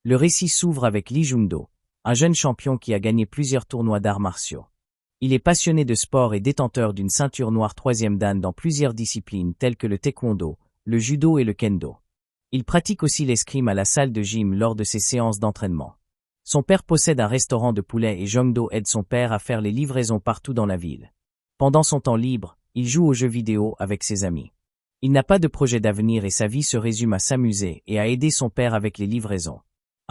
Le récit s'ouvre avec Lee Jung-do, un jeune champion qui a gagné plusieurs tournois d'arts martiaux. Il est passionné de sport et détenteur d'une ceinture noire 3e dan dans plusieurs disciplines telles que le taekwondo, le judo et le kendo. Il pratique aussi l'escrime à la salle de gym lors de ses séances d'entraînement. Son père possède un restaurant de poulet et Jung-do aide son père à faire les livraisons partout dans la ville. Pendant son temps libre, il joue aux jeux vidéo avec ses amis. Il n'a pas de projet d'avenir et sa vie se résume à s'amuser et à aider son père avec les livraisons.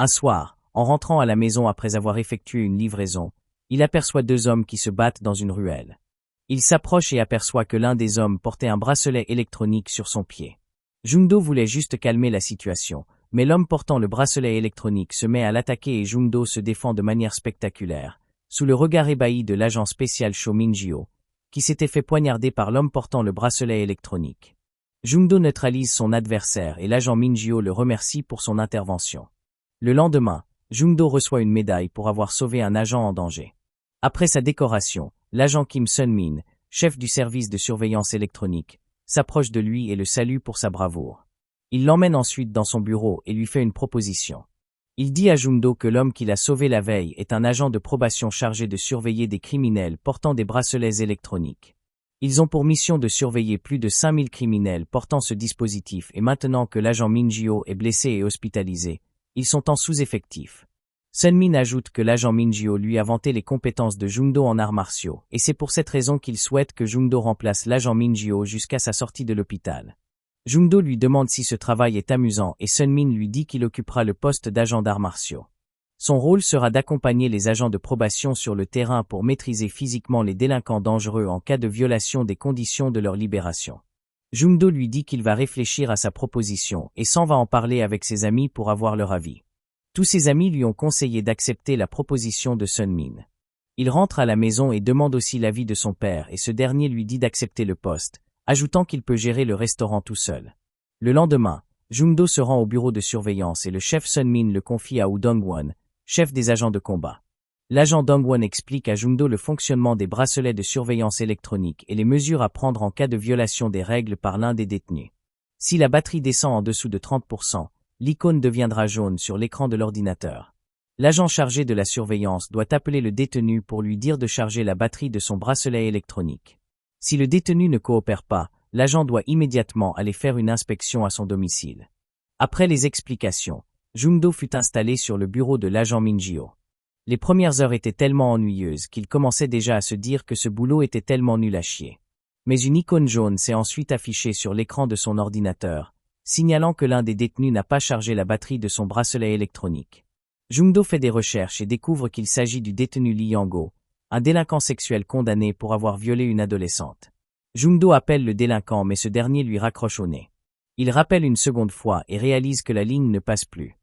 Un soir, en rentrant à la maison après avoir effectué une livraison, il aperçoit 2 hommes qui se battent dans une ruelle. Il s'approche et aperçoit que l'un des hommes portait un bracelet électronique sur son pied. Jung-do voulait juste calmer la situation, mais l'homme portant le bracelet électronique se met à l'attaquer et Jung-do se défend de manière spectaculaire, sous le regard ébahi de l'agent spécial Cho Min-jio, qui s'était fait poignarder par l'homme portant le bracelet électronique. Jung-do neutralise son adversaire et l'agent Min-jio le remercie pour son intervention. Le lendemain, Jung-do reçoit une médaille pour avoir sauvé un agent en danger. Après sa décoration, l'agent Kim Sun-min, chef du service de surveillance électronique, s'approche de lui et le salue pour sa bravoure. Il l'emmène ensuite dans son bureau et lui fait une proposition. Il dit à Jung-do que l'homme qu'il a sauvé la veille est un agent de probation chargé de surveiller des criminels portant des bracelets électroniques. Ils ont pour mission de surveiller plus de 5000 criminels portant ce dispositif et maintenant que l'agent Min-jio est blessé et hospitalisé, ils sont en sous-effectif. Sun-min ajoute que l'agent Min-jio lui a vanté les compétences de Jung-do en arts martiaux et c'est pour cette raison qu'il souhaite que Jung-do remplace l'agent Min-jio jusqu'à sa sortie de l'hôpital. Jung-do lui demande si ce travail est amusant et Sun-min lui dit qu'il occupera le poste d'agent d'arts martiaux. Son rôle sera d'accompagner les agents de probation sur le terrain pour maîtriser physiquement les délinquants dangereux en cas de violation des conditions de leur libération. Jung-do lui dit qu'il va réfléchir à sa proposition et s'en va en parler avec ses amis pour avoir leur avis. Tous ses amis lui ont conseillé d'accepter la proposition de Sun-min. Il rentre à la maison et demande aussi l'avis de son père et ce dernier lui dit d'accepter le poste, ajoutant qu'il peut gérer le restaurant tout seul. Le lendemain, Jung-do se rend au bureau de surveillance et le chef Sun-min le confie à Woo Dong-won, chef des agents de combat. L'agent Dong-won explique à Jung-do le fonctionnement des bracelets de surveillance électronique et les mesures à prendre en cas de violation des règles par l'un des détenus. Si la batterie descend en dessous de 30%, l'icône deviendra jaune sur l'écran de l'ordinateur. L'agent chargé de la surveillance doit appeler le détenu pour lui dire de charger la batterie de son bracelet électronique. Si le détenu ne coopère pas, l'agent doit immédiatement aller faire une inspection à son domicile. Après les explications, Jung-do fut installé sur le bureau de l'agent Min-jio. Les premières heures étaient tellement ennuyeuses qu'il commençait déjà à se dire que ce boulot était tellement nul à chier. Mais une icône jaune s'est ensuite affichée sur l'écran de son ordinateur, signalant que l'un des détenus n'a pas chargé la batterie de son bracelet électronique. Jung-do fait des recherches et découvre qu'il s'agit du détenu Lee Yang-go, un délinquant sexuel condamné pour avoir violé une adolescente. Jung-do appelle le délinquant mais ce dernier lui raccroche au nez. Il rappelle une seconde fois et réalise que la ligne ne passe plus.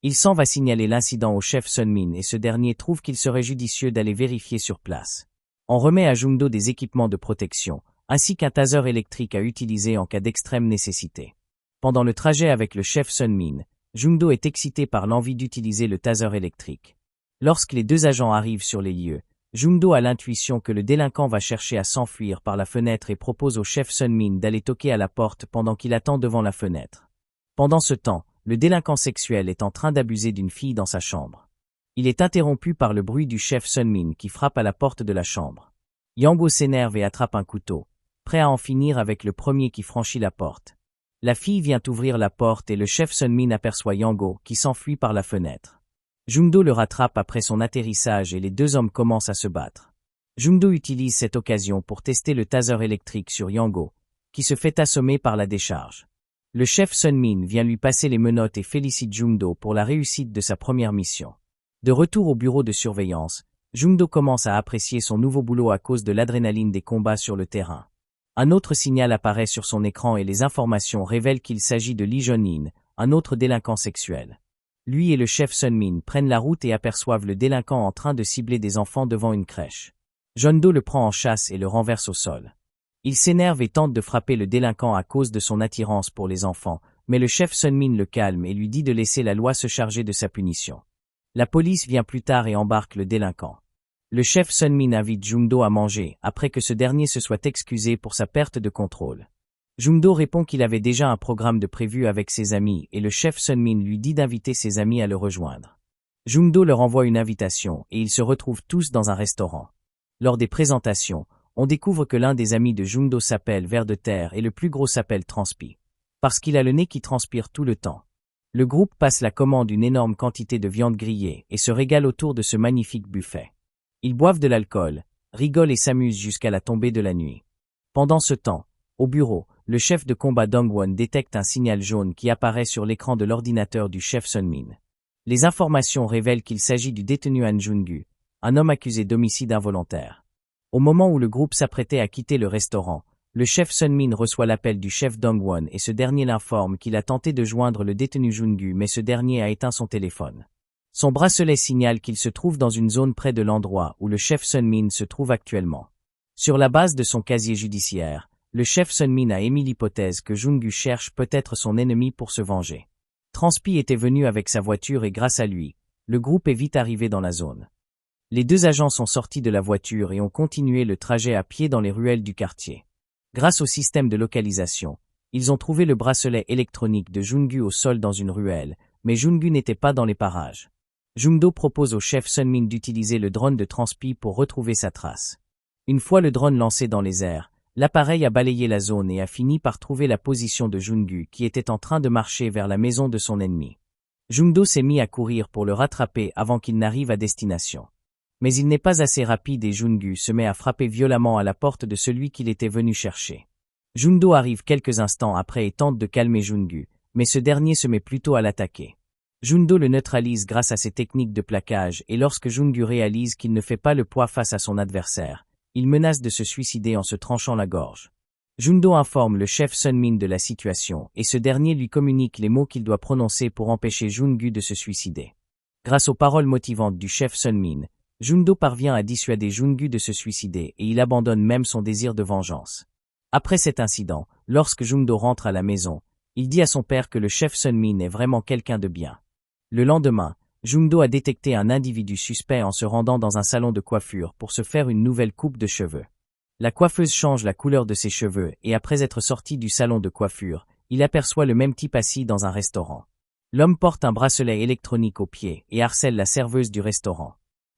Il s'en va signaler l'incident au chef Sun-min et ce dernier trouve qu'il serait judicieux d'aller vérifier sur place. On remet à Jung-do des équipements de protection, ainsi qu'un taser électrique à utiliser en cas d'extrême nécessité. Pendant le trajet avec le chef Sun-min, Jung-do est excité par l'envie d'utiliser le taser électrique. Lorsque les 2 agents arrivent sur les lieux, Jung-do a l'intuition que le délinquant va chercher à s'enfuir par la fenêtre et propose au chef Sun-min d'aller toquer à la porte pendant qu'il attend devant la fenêtre. Pendant ce temps, le délinquant sexuel est en train d'abuser d'une fille dans sa chambre. Il est interrompu par le bruit du chef Sun-min qui frappe à la porte de la chambre. Yang-go s'énerve et attrape un couteau, prêt à en finir avec le premier qui franchit la porte. La fille vient ouvrir la porte et le chef Sun-min aperçoit Yang-go qui s'enfuit par la fenêtre. Jung-do le rattrape après son atterrissage et les 2 hommes commencent à se battre. Jung-do utilise cette occasion pour tester le taser électrique sur Yang-go, qui se fait assommer par la décharge. Le chef Sun-min vient lui passer les menottes et félicite Jung-do pour la réussite de sa première mission. De retour au bureau de surveillance, Jung-do commence à apprécier son nouveau boulot à cause de l'adrénaline des combats sur le terrain. Un autre signal apparaît sur son écran et les informations révèlent qu'il s'agit de Lee Jong-in, un autre délinquant sexuel. Lui et le chef Sun-min prennent la route et aperçoivent le délinquant en train de cibler des enfants devant une crèche. Jong-do le prend en chasse et le renverse au sol. Il s'énerve et tente de frapper le délinquant à cause de son attirance pour les enfants, mais le chef Sun-min le calme et lui dit de laisser la loi se charger de sa punition. La police vient plus tard et embarque le délinquant. Le chef Sun-min invite Jung-do à manger après que ce dernier se soit excusé pour sa perte de contrôle. Jung-do répond qu'il avait déjà un programme de prévu avec ses amis et le chef Sun-min lui dit d'inviter ses amis à le rejoindre. Jung-do leur envoie une invitation et ils se retrouvent tous dans un restaurant. Lors des présentations, on découvre que l'un des amis de Jung-do s'appelle Ver de Terre et le plus gros s'appelle Transpi. Parce qu'il a le nez qui transpire tout le temps. Le groupe passe la commande d'une énorme quantité de viande grillée et se régale autour de ce magnifique buffet. Ils boivent de l'alcool, rigolent et s'amusent jusqu'à la tombée de la nuit. Pendant ce temps, au bureau, le chef de combat Dong-won détecte un signal jaune qui apparaît sur l'écran de l'ordinateur du chef Sun-min. Les informations révèlent qu'il s'agit du détenu Han Jung-gu, un homme accusé d'homicide involontaire. Au moment où le groupe s'apprêtait à quitter le restaurant, le chef Sun-min reçoit l'appel du chef Dong-won et ce dernier l'informe qu'il a tenté de joindre le détenu Jung-gu mais ce dernier a éteint son téléphone. Son bracelet signale qu'il se trouve dans une zone près de l'endroit où le chef Sun-min se trouve actuellement. Sur la base de son casier judiciaire, le chef Sun-min a émis l'hypothèse que Jung-gu cherche peut-être son ennemi pour se venger. Transpi était venu avec sa voiture et grâce à lui, le groupe est vite arrivé dans la zone. Les deux agents sont sortis de la voiture et ont continué le trajet à pied dans les ruelles du quartier. Grâce au système de localisation, ils ont trouvé le bracelet électronique de Jung-gu au sol dans une ruelle, mais Jung-gu n'était pas dans les parages. Jung-do propose au chef Sun-min d'utiliser le drone de Transpi pour retrouver sa trace. Une fois le drone lancé dans les airs, l'appareil a balayé la zone et a fini par trouver la position de Jung-gu qui était en train de marcher vers la maison de son ennemi. Jung-do s'est mis à courir pour le rattraper avant qu'il n'arrive à destination. Mais il n'est pas assez rapide et Jung-gu se met à frapper violemment à la porte de celui qu'il était venu chercher. Jung-do arrive quelques instants après et tente de calmer Jung-gu, mais ce dernier se met plutôt à l'attaquer. Jung-do le neutralise grâce à ses techniques de plaquage et lorsque Jung-gu réalise qu'il ne fait pas le poids face à son adversaire, il menace de se suicider en se tranchant la gorge. Jung-do informe le chef Sun-min de la situation et ce dernier lui communique les mots qu'il doit prononcer pour empêcher Jung-gu de se suicider. Grâce aux paroles motivantes du chef Sun-min, Jung-do parvient à dissuader Jung-gu de se suicider et il abandonne même son désir de vengeance. Après cet incident, lorsque Jung-do rentre à la maison, il dit à son père que le chef Sun-min est vraiment quelqu'un de bien. Le lendemain, Jung-do a détecté un individu suspect en se rendant dans un salon de coiffure pour se faire une nouvelle coupe de cheveux. La coiffeuse change la couleur de ses cheveux et après être sorti du salon de coiffure, il aperçoit le même type assis dans un restaurant. L'homme porte un bracelet électronique au pied et harcèle la serveuse du restaurant.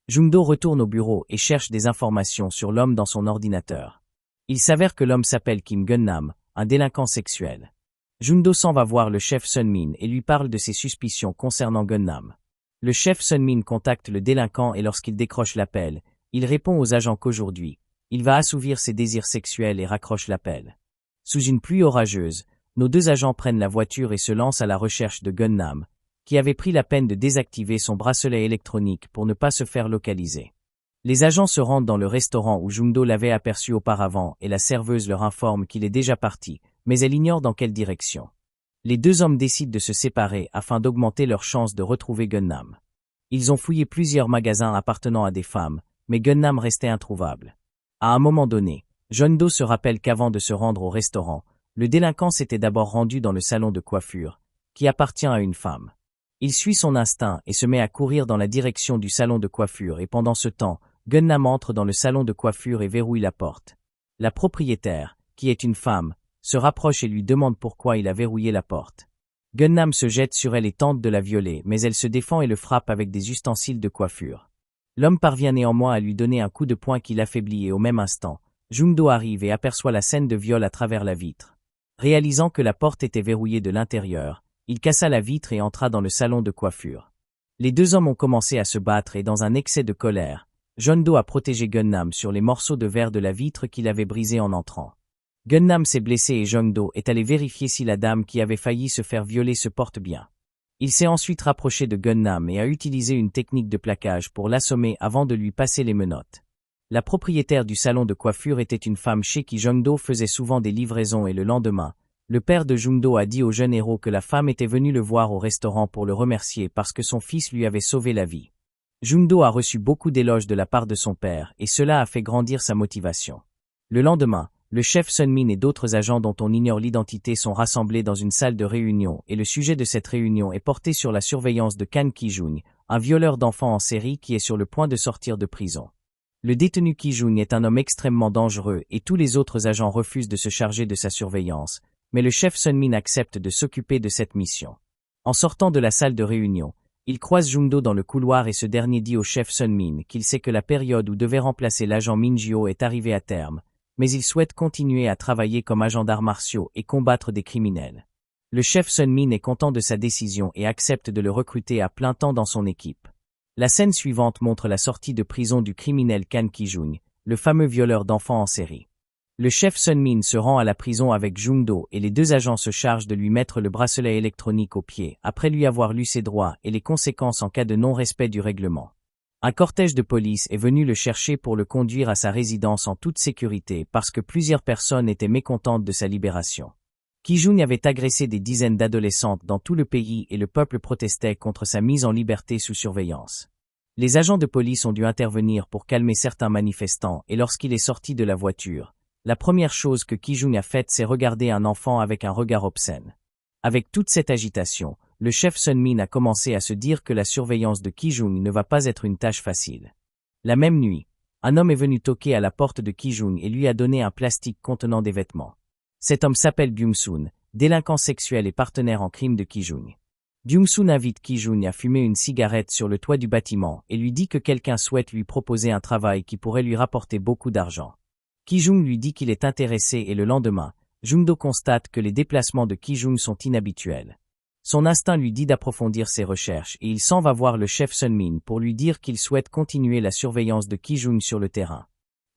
Jung-do retourne au bureau et cherche des informations sur l'homme dans son ordinateur. Il s'avère que l'homme s'appelle Kim Gun-nam, un délinquant sexuel. Jung-do s'en va voir le chef Sun-min et lui parle de ses suspicions concernant Gun-nam. Le chef Sun-min contacte le délinquant et lorsqu'il décroche l'appel, il répond aux agents qu'aujourd'hui, il va assouvir ses désirs sexuels et raccroche l'appel. Sous une pluie orageuse, nos deux agents prennent la voiture et se lancent à la recherche de Gun-nam, qui avait pris la peine de désactiver son bracelet électronique pour ne pas se faire localiser. Les agents se rendent dans le restaurant où Jung-do l'avait aperçu auparavant et la serveuse leur informe qu'il est déjà parti, mais elle ignore dans quelle direction. Les deux hommes décident de se séparer afin d'augmenter leurs chances de retrouver Gun-nam. Ils ont fouillé plusieurs magasins appartenant à des femmes, mais Gun-nam restait introuvable. À un moment donné, Jung-do se rappelle qu'avant de se rendre au restaurant, le délinquant s'était d'abord rendu dans le salon de coiffure, qui appartient à une femme. Il suit son instinct et se met à courir dans la direction du salon de coiffure et pendant ce temps, Gun-nam entre dans le salon de coiffure et verrouille la porte. La propriétaire, qui est une femme, se rapproche et lui demande pourquoi il a verrouillé la porte. Gun-nam se jette sur elle et tente de la violer, mais elle se défend et le frappe avec des ustensiles de coiffure. L'homme parvient néanmoins à lui donner un coup de poing qui l'affaiblit et au même instant, Jung-do arrive et aperçoit la scène de viol à travers la vitre. Réalisant que la porte était verrouillée de l'intérieur, il cassa la vitre et entra dans le salon de coiffure. Les deux hommes ont commencé à se battre et dans un excès de colère, Jung-do a protégé Gun-nam sur les morceaux de verre de la vitre qu'il avait brisé en entrant. Gun-nam s'est blessé et Jung-do est allé vérifier si la dame qui avait failli se faire violer se porte bien. Il s'est ensuite rapproché de Gun-nam et a utilisé une technique de plaquage pour l'assommer avant de lui passer les menottes. La propriétaire du salon de coiffure était une femme chez qui Jung-do faisait souvent des livraisons et le lendemain, le père de Jung-do a dit au jeune héros que la femme était venue le voir au restaurant pour le remercier parce que son fils lui avait sauvé la vie. Jung-do a reçu beaucoup d'éloges de la part de son père et cela a fait grandir sa motivation. Le lendemain, le chef Sun-min et d'autres agents dont on ignore l'identité sont rassemblés dans une salle de réunion et le sujet de cette réunion est porté sur la surveillance de Kan Ki-jung, un violeur d'enfants en série qui est sur le point de sortir de prison. Le détenu Ki-jung est un homme extrêmement dangereux et tous les autres agents refusent de se charger de sa surveillance, mais le chef Sun-min accepte de s'occuper de cette mission. En sortant de la salle de réunion, il croise Jung-do dans le couloir et ce dernier dit au chef Sun-min qu'il sait que la période où devait remplacer l'agent Min-jio est arrivée à terme, mais il souhaite continuer à travailler comme agent d'arts martiaux et combattre des criminels. Le chef Sun-min est content de sa décision et accepte de le recruter à plein temps dans son équipe. La scène suivante montre la sortie de prison du criminel Kan Ki-jung, le fameux violeur d'enfants en série. Le chef Sun-min se rend à la prison avec Jung-do et les deux agents se chargent de lui mettre le bracelet électronique au pied après lui avoir lu ses droits et les conséquences en cas de non-respect du règlement. Un cortège de police est venu le chercher pour le conduire à sa résidence en toute sécurité parce que plusieurs personnes étaient mécontentes de sa libération. Ki-jung avait agressé des dizaines d'adolescentes dans tout le pays et le peuple protestait contre sa mise en liberté sous surveillance. Les agents de police ont dû intervenir pour calmer certains manifestants et lorsqu'il est sorti de la voiture, la première chose que Ki-jung a faite c'est regarder un enfant avec un regard obscène. Avec toute cette agitation, le chef Sun-min a commencé à se dire que la surveillance de Ki-jung ne va pas être une tâche facile. La même nuit, un homme est venu toquer à la porte de Ki-jung et lui a donné un plastique contenant des vêtements. Cet homme s'appelle Byung-sun, délinquant sexuel et partenaire en crime de Ki-jung. Byung-sun invite Ki-jung à fumer une cigarette sur le toit du bâtiment et lui dit que quelqu'un souhaite lui proposer un travail qui pourrait lui rapporter beaucoup d'argent. Ki-jung lui dit qu'il est intéressé et le lendemain, Jung-do constate que les déplacements de Ki-jung sont inhabituels. Son instinct lui dit d'approfondir ses recherches et il s'en va voir le chef Sun-min pour lui dire qu'il souhaite continuer la surveillance de Ki-jung sur le terrain.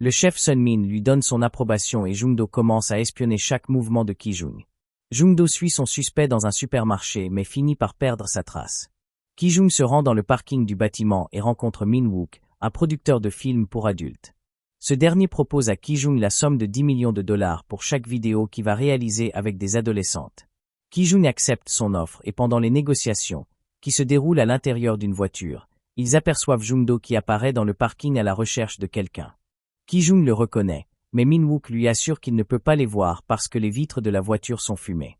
Le chef Sun-min lui donne son approbation et Jung-do commence à espionner chaque mouvement de Ki-jung. Jung-do suit son suspect dans un supermarché mais finit par perdre sa trace. Ki-jung se rend dans le parking du bâtiment et rencontre Min-wook, un producteur de films pour adultes. Ce dernier propose à Ki-jung la somme de 10 millions de dollars pour chaque vidéo qu'il va réaliser avec des adolescentes. Ki-jung accepte son offre et pendant les négociations, qui se déroulent à l'intérieur d'une voiture, ils aperçoivent Jung-do qui apparaît dans le parking à la recherche de quelqu'un. Ki-jung le reconnaît, mais Min-wook lui assure qu'il ne peut pas les voir parce que les vitres de la voiture sont fumées.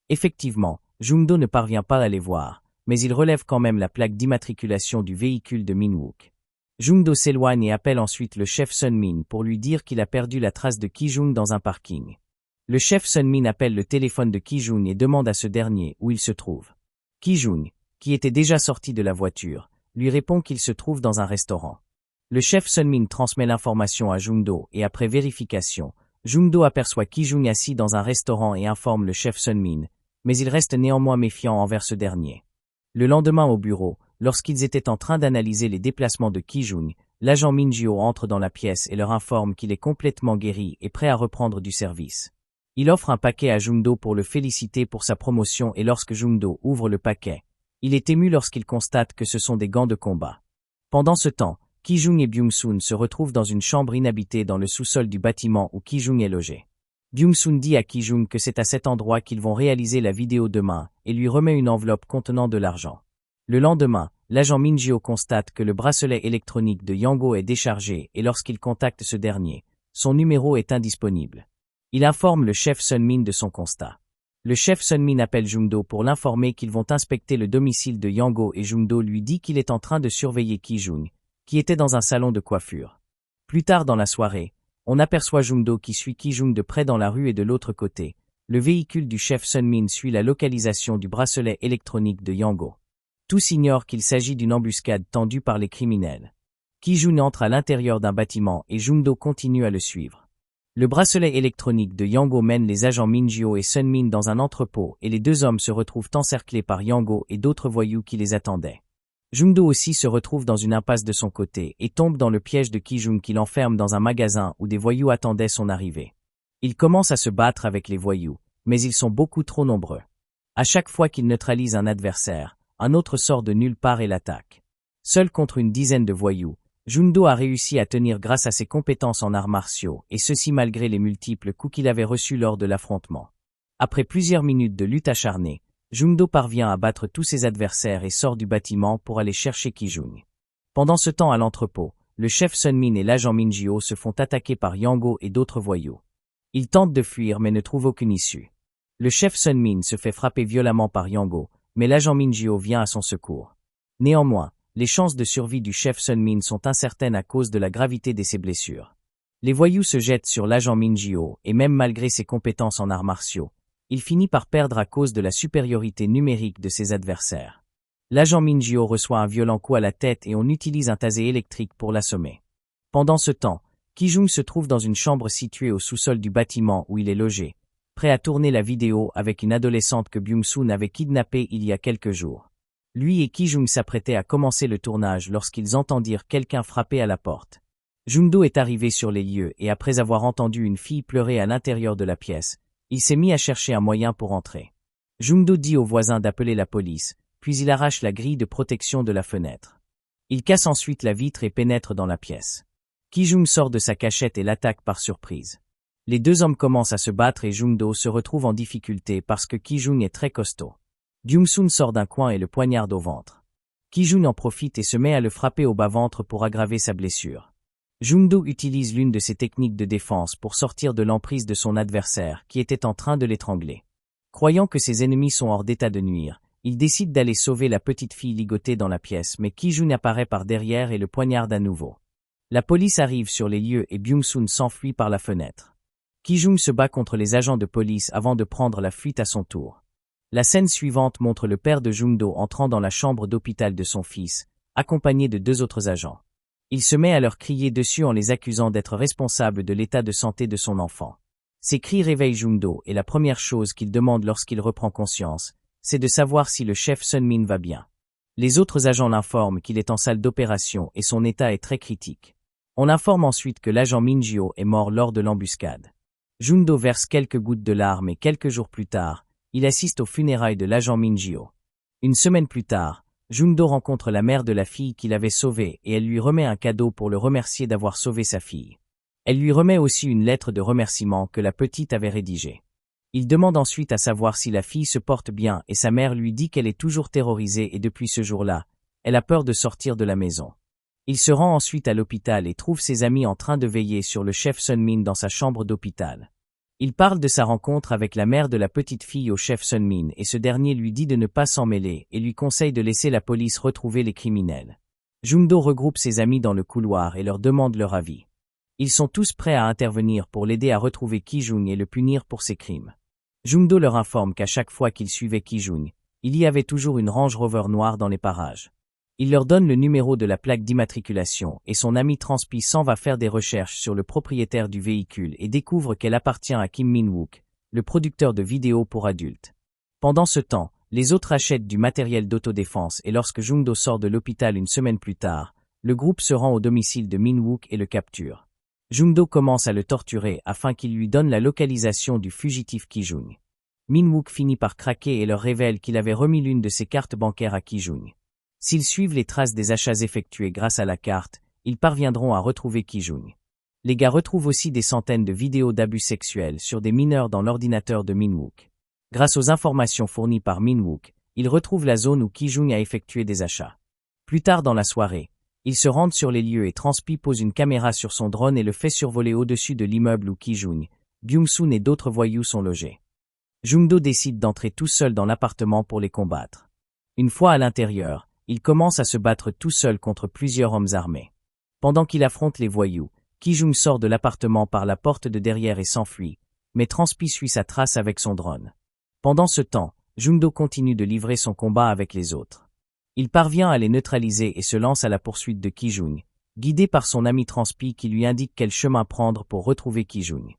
Effectivement, Jung-do ne parvient pas à les voir, mais il relève quand même la plaque d'immatriculation du véhicule de Min-wook. Jung-do s'éloigne et appelle ensuite le chef Sun-min pour lui dire qu'il a perdu la trace de Ki-jung dans un parking. Le chef Sun-min appelle le téléphone de Ki-jung et demande à ce dernier où il se trouve. Ki-jung, qui était déjà sorti de la voiture, lui répond qu'il se trouve dans un restaurant. Le chef Sun-min transmet l'information à Jung-do et après vérification, Jung-do aperçoit Ki-jung assis dans un restaurant et informe le chef Sun-min, mais il reste néanmoins méfiant envers ce dernier. Le lendemain au bureau, lorsqu'ils étaient en train d'analyser les déplacements de Ki-jung, l'agent Min-jio entre dans la pièce et leur informe qu'il est complètement guéri et prêt à reprendre du service. Il offre un paquet à Jung-do pour le féliciter pour sa promotion et lorsque Jung-do ouvre le paquet, il est ému lorsqu'il constate que ce sont des gants de combat. Pendant ce temps, Ki-jung et Byung-sun se retrouvent dans une chambre inhabitée dans le sous-sol du bâtiment où Ki-jung est logé. Byung-sun dit à Ki-jung que c'est à cet endroit qu'ils vont réaliser la vidéo demain et lui remet une enveloppe contenant de l'argent. Le lendemain, l'agent Min-jio constate que le bracelet électronique de Yang-go est déchargé et lorsqu'il contacte ce dernier, son numéro est indisponible. Il informe le chef Sun-min de son constat. Le chef Sun-min appelle Jung-do pour l'informer qu'ils vont inspecter le domicile de Yang-go et Jung-do lui dit qu'il est en train de surveiller Ki-jung, qui était dans un salon de coiffure. Plus tard dans la soirée, on aperçoit Jung-do qui suit Ki-jung de près dans la rue et de l'autre côté. Le véhicule du chef Sun-min suit la localisation du bracelet électronique de Yang-go. Tous ignorent qu'il s'agit d'une embuscade tendue par les criminels. Ki-jung entre à l'intérieur d'un bâtiment et Jung-do continue à le suivre. Le bracelet électronique de Yang-go mène les agents Min-jio et Sun-min dans un entrepôt et les deux hommes se retrouvent encerclés par Yang-go et d'autres voyous qui les attendaient. Jung-do aussi se retrouve dans une impasse de son côté et tombe dans le piège de Ki-jung qui l'enferme dans un magasin où des voyous attendaient son arrivée. Il commence à se battre avec les voyous, mais ils sont beaucoup trop nombreux. À chaque fois qu'il neutralise un adversaire, un autre sort de nulle part et l'attaque. Seul contre une dizaine de voyous, Jung-do a réussi à tenir grâce à ses compétences en arts martiaux et ceci malgré les multiples coups qu'il avait reçus lors de l'affrontement. Après plusieurs minutes de lutte acharnée, Jung-do parvient à battre tous ses adversaires et sort du bâtiment pour aller chercher Ki-jung. Pendant ce temps à l'entrepôt, le chef Sun-min et l'agent Min-jio se font attaquer par Yang-go et d'autres voyous. Ils tentent de fuir mais ne trouvent aucune issue. Le chef Sun-min se fait frapper violemment par Yang-go, mais l'agent Min-jio vient à son secours. Néanmoins, Les chances de survie du chef Sun Min sont incertaines à cause de la gravité de ses blessures. Les voyous se jettent sur l'agent Min Jio et même malgré ses compétences en arts martiaux, il finit par perdre à cause de la supériorité numérique de ses adversaires. L'agent Min Jio reçoit un violent coup à la tête et on utilise un tasé électrique pour l'assommer. Pendant ce temps, Ki-jung se trouve dans une chambre située au sous-sol du bâtiment où il est logé, prêt à tourner la vidéo avec une adolescente que Byung-soon avait kidnappée il y a quelques jours. Lui et Ki-jung s'apprêtaient à commencer le tournage lorsqu'ils entendirent quelqu'un frapper à la porte. Jung-do est arrivé sur les lieux et après avoir entendu une fille pleurer à l'intérieur de la pièce, il s'est mis à chercher un moyen pour entrer. Jung-do dit aux voisins d'appeler la police, puis il arrache la grille de protection de la fenêtre. Il casse ensuite la vitre et pénètre dans la pièce. Ki-jung sort de sa cachette et l'attaque par surprise. Les deux hommes commencent à se battre et Jung-do se retrouve en difficulté parce que Ki-jung est très costaud. Byung-soon sort d'un coin et le poignarde au ventre. Ki-jung en profite et se met à le frapper au bas-ventre pour aggraver sa blessure. Jung-do utilise l'une de ses techniques de défense pour sortir de l'emprise de son adversaire qui était en train de l'étrangler. Croyant que ses ennemis sont hors d'état de nuire, il décide d'aller sauver la petite fille ligotée dans la pièce mais Ki-jung apparaît par derrière et le poignarde à nouveau. La police arrive sur les lieux et Byung-soon s'enfuit par la fenêtre. Ki-jung se bat contre les agents de police avant de prendre la fuite à son tour. La scène suivante montre le père de Jung-do entrant dans la chambre d'hôpital de son fils, accompagné de deux autres agents. Il se met à leur crier dessus en les accusant d'être responsables de l'état de santé de son enfant. Ces cris réveillent Jung-do et la première chose qu'il demande lorsqu'il reprend conscience, c'est de savoir si le chef Sun Min va bien. Les autres agents l'informent qu'il est en salle d'opération et son état est très critique. On informe ensuite que l'agent Min Jio est mort lors de l'embuscade. Jung-do verse quelques gouttes de larmes et quelques jours plus tard, il assiste aux funérailles de l'agent Min Jio. Une semaine plus tard, Jung-do rencontre la mère de la fille qu'il avait sauvée et elle lui remet un cadeau pour le remercier d'avoir sauvé sa fille. Elle lui remet aussi une lettre de remerciement que la petite avait rédigée. Il demande ensuite à savoir si la fille se porte bien et sa mère lui dit qu'elle est toujours terrorisée et depuis ce jour-là, elle a peur de sortir de la maison. Il se rend ensuite à l'hôpital et trouve ses amis en train de veiller sur le chef Sun Min dans sa chambre d'hôpital. Il parle de sa rencontre avec la mère de la petite fille au chef Sun Min et ce dernier lui dit de ne pas s'en mêler et lui conseille de laisser la police retrouver les criminels. Jung-do regroupe ses amis dans le couloir et leur demande leur avis. Ils sont tous prêts à intervenir pour l'aider à retrouver Ki-jung et le punir pour ses crimes. Jung-do leur informe qu'à chaque fois qu'il suivait Ki-jung, il y avait toujours une Range Rover noire dans les parages. Il leur donne le numéro de la plaque d'immatriculation et son ami Transpi s'en va faire des recherches sur le propriétaire du véhicule et découvre qu'elle appartient à Kim Min-wook, le producteur de vidéos pour adultes. Pendant ce temps, les autres achètent du matériel d'autodéfense et lorsque Jung-do sort de l'hôpital une semaine plus tard, le groupe se rend au domicile de Min-wook et le capture. Jung-do commence à le torturer afin qu'il lui donne la localisation du fugitif Ki-jung. Min-wook finit par craquer et leur révèle qu'il avait remis l'une de ses cartes bancaires à Ki-jung. S'ils suivent les traces des achats effectués grâce à la carte, ils parviendront à retrouver Ki-jung. Les gars retrouvent aussi des centaines de vidéos d'abus sexuels sur des mineurs dans l'ordinateur de Min-wook. Grâce aux informations fournies par Min-wook, ils retrouvent la zone où Ki-jung a effectué des achats. Plus tard dans la soirée, ils se rendent sur les lieux et Transpi pose une caméra sur son drone et le fait survoler au-dessus de l'immeuble où Ki-jung, Byung-soon et d'autres voyous sont logés. Jung-do décide d'entrer tout seul dans l'appartement pour les combattre. Une fois à l'intérieur, il commence à se battre tout seul contre plusieurs hommes armés. Pendant qu'il affronte les voyous, Ki-jung sort de l'appartement par la porte de derrière et s'enfuit, mais Transpi suit sa trace avec son drone. Pendant ce temps, Jung-do continue de livrer son combat avec les autres. Il parvient à les neutraliser et se lance à la poursuite de Ki-jung, guidé par son ami Transpi qui lui indique quel chemin prendre pour retrouver Ki-jung.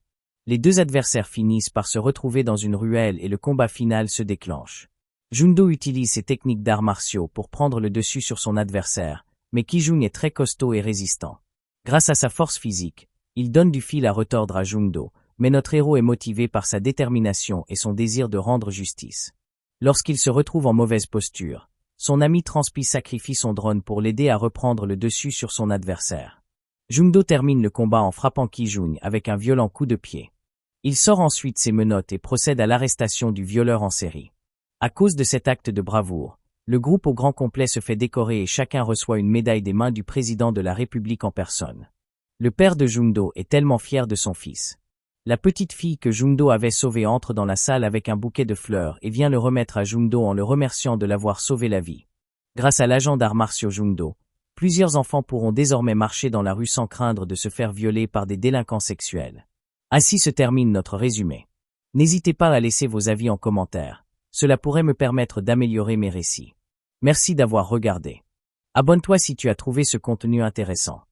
Les deux adversaires finissent par se retrouver dans une ruelle et le combat final se déclenche. Jung-do utilise ses techniques d'arts martiaux pour prendre le dessus sur son adversaire, mais Ki-jung est très costaud et résistant. Grâce à sa force physique, il donne du fil à retordre à Jung-do, mais notre héros est motivé par sa détermination et son désir de rendre justice. Lorsqu'il se retrouve en mauvaise posture, son ami Transpi sacrifie son drone pour l'aider à reprendre le dessus sur son adversaire. Jung-do termine le combat en frappant Ki-jung avec un violent coup de pied. Il sort ensuite ses menottes et procède à l'arrestation du violeur en série. À cause de cet acte de bravoure, le groupe au grand complet se fait décorer et chacun reçoit une médaille des mains du président de la République en personne. Le père de Jung-do est tellement fier de son fils. La petite fille que Jung-do avait sauvée entre dans la salle avec un bouquet de fleurs et vient le remettre à Jung-do en le remerciant de l'avoir sauvé la vie. Grâce à l'agent d'arts martiaux Jungdo, plusieurs enfants pourront désormais marcher dans la rue sans craindre de se faire violer par des délinquants sexuels. Ainsi se termine notre résumé. N'hésitez pas à laisser vos avis en commentaire. Cela pourrait me permettre d'améliorer mes récits. Merci d'avoir regardé. Abonne-toi si tu as trouvé ce contenu intéressant.